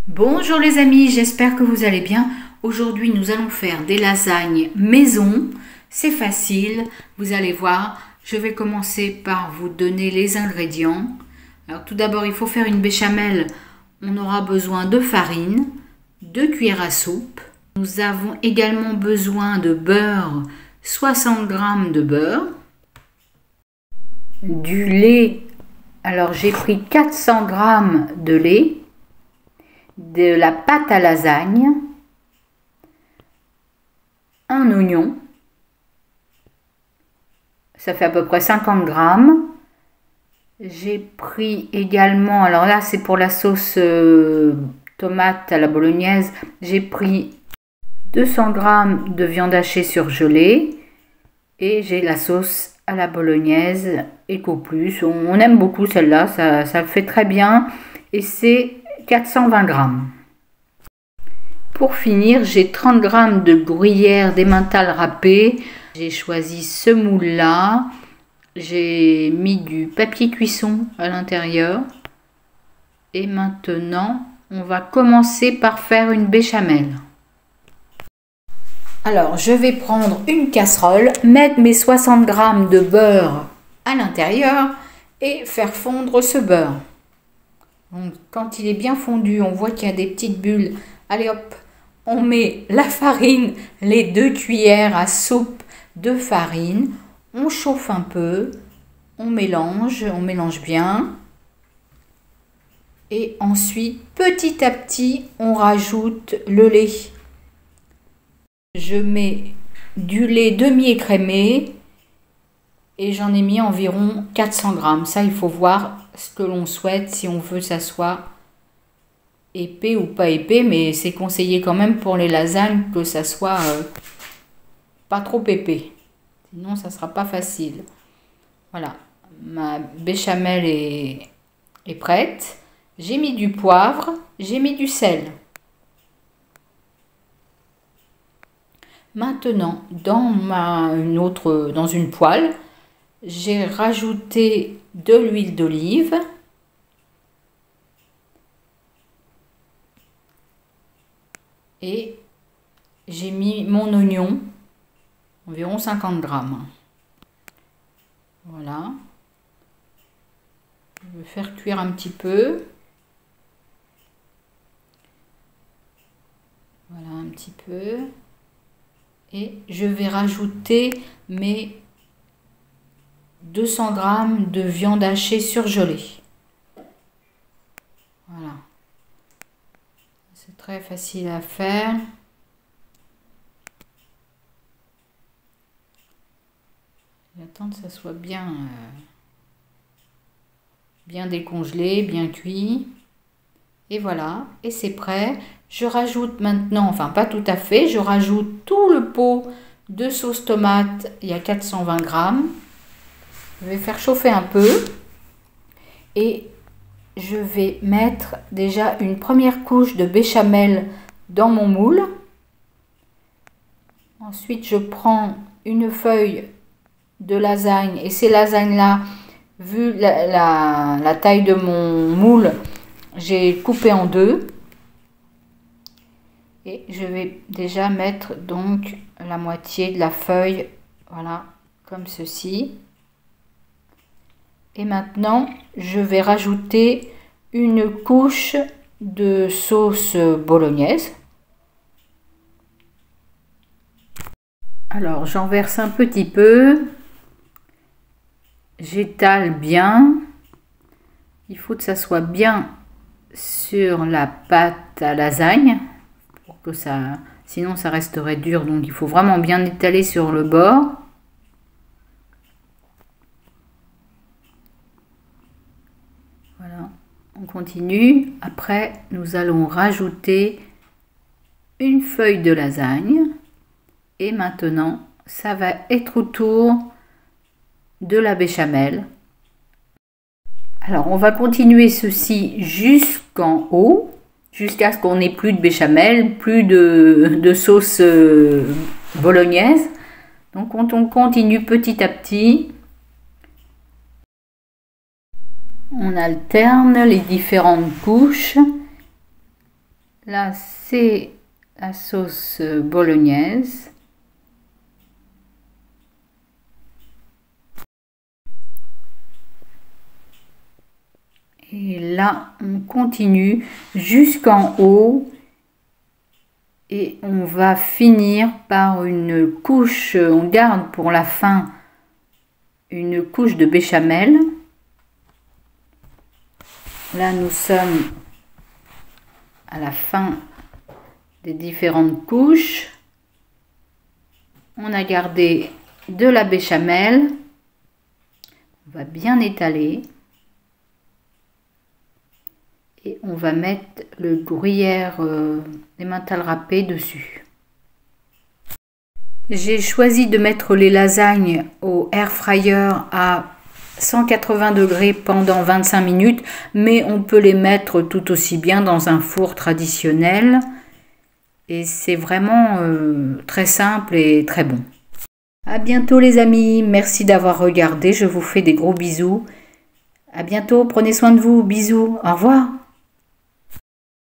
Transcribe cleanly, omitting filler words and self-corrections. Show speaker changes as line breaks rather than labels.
Bonjour les amis, j'espère que vous allez bien. Aujourd'hui, nous allons faire des lasagnes maison. C'est facile, vous allez voir. Je vais commencer par vous donner les ingrédients. Alors tout d'abord, il faut faire une béchamel. On aura besoin de farine, 2 cuillères à soupe. Nous avons également besoin de beurre, 60 g de beurre. Du lait, alors j'ai pris 400 g de lait. De la pâte à lasagne, un oignon, ça fait à peu près 50 g. J'ai pris également, alors là c'est pour la sauce tomate à la bolognaise, j'ai pris 200 g de viande hachée surgelée et j'ai la sauce à la bolognaise Eco Plus. On aime beaucoup celle-là, ça le fait très bien et c'est 420 g. Pour finir, j'ai 30 g de gruyère d'Emmental râpé. J'ai choisi ce moule-là. J'ai mis du papier cuisson à l'intérieur. Et maintenant, on va commencer par faire une béchamel. Alors, je vais prendre une casserole, mettre mes 60 g de beurre à l'intérieur et faire fondre ce beurre. Donc, quand il est bien fondu, on voit qu'il y a des petites bulles. Allez hop, on met la farine, les 2 cuillères à soupe de farine. On chauffe un peu, on mélange bien. Et ensuite, petit à petit, on rajoute le lait. Je mets du lait demi-écrémé et j'en ai mis environ 400 g. Ça, il faut voir ce que l'on souhaite, si on veut que ça soit épais ou pas épais, mais c'est conseillé quand même pour les lasagnes que ça soit pas trop épais. Sinon, ça sera pas facile. Voilà, ma béchamel est prête. J'ai mis du poivre, j'ai mis du sel. Maintenant, dans une poêle, j'ai rajouté de l'huile d'olive et j'ai mis mon oignon, environ 50 g. Voilà. Je vais faire cuire un petit peu. Voilà un petit peu. Et je vais rajouter mes 200 g de viande hachée surgelée. Voilà. C'est très facile à faire. J'attends que ça soit bien décongelé, bien cuit. Et voilà, et c'est prêt. Je rajoute maintenant, enfin pas tout à fait, je rajoute tout le pot de sauce tomate. Il y a 420 g. Je vais faire chauffer un peu et je vais mettre déjà une première couche de béchamel dans mon moule. Ensuite, je prends une feuille de lasagne et ces lasagnes-là, vu la taille de mon moule, j'ai coupé en deux. Et je vais déjà mettre donc la moitié de la feuille, voilà, comme ceci. Et maintenant, je vais rajouter une couche de sauce bolognaise. Alors, j'en verse un petit peu. J'étale bien. Il faut que ça soit bien sur la pâte à lasagne. Pour que ça, sinon ça resterait dur. Donc, il faut vraiment bien étaler sur le bord. Voilà, on continue. Après, nous allons rajouter une feuille de lasagne. Et maintenant, ça va être au tour de la béchamel. Alors, on va continuer ceci jusqu'en haut, jusqu'à ce qu'on n'ait plus de béchamel, plus de sauce bolognaise. Donc, on continue petit à petit. On alterne les différentes couches Là, c'est la sauce bolognaise. Et là, on continue jusqu'en haut et on va finir par une couche, on garde pour la fin une couche de béchamel. Là, nous sommes à la fin des différentes couches. On a gardé de la béchamel. On va bien étaler. Et on va mettre le gruyère emmental râpé dessus. J'ai choisi de mettre les lasagnes au air fryer à 180 degrés pendant 25 minutes, mais on peut les mettre tout aussi bien dans un four traditionnel. Et c'est vraiment très simple et très bon. À bientôt les amis, merci d'avoir regardé, je vous fais des gros bisous. À bientôt, prenez soin de vous, bisous, au revoir.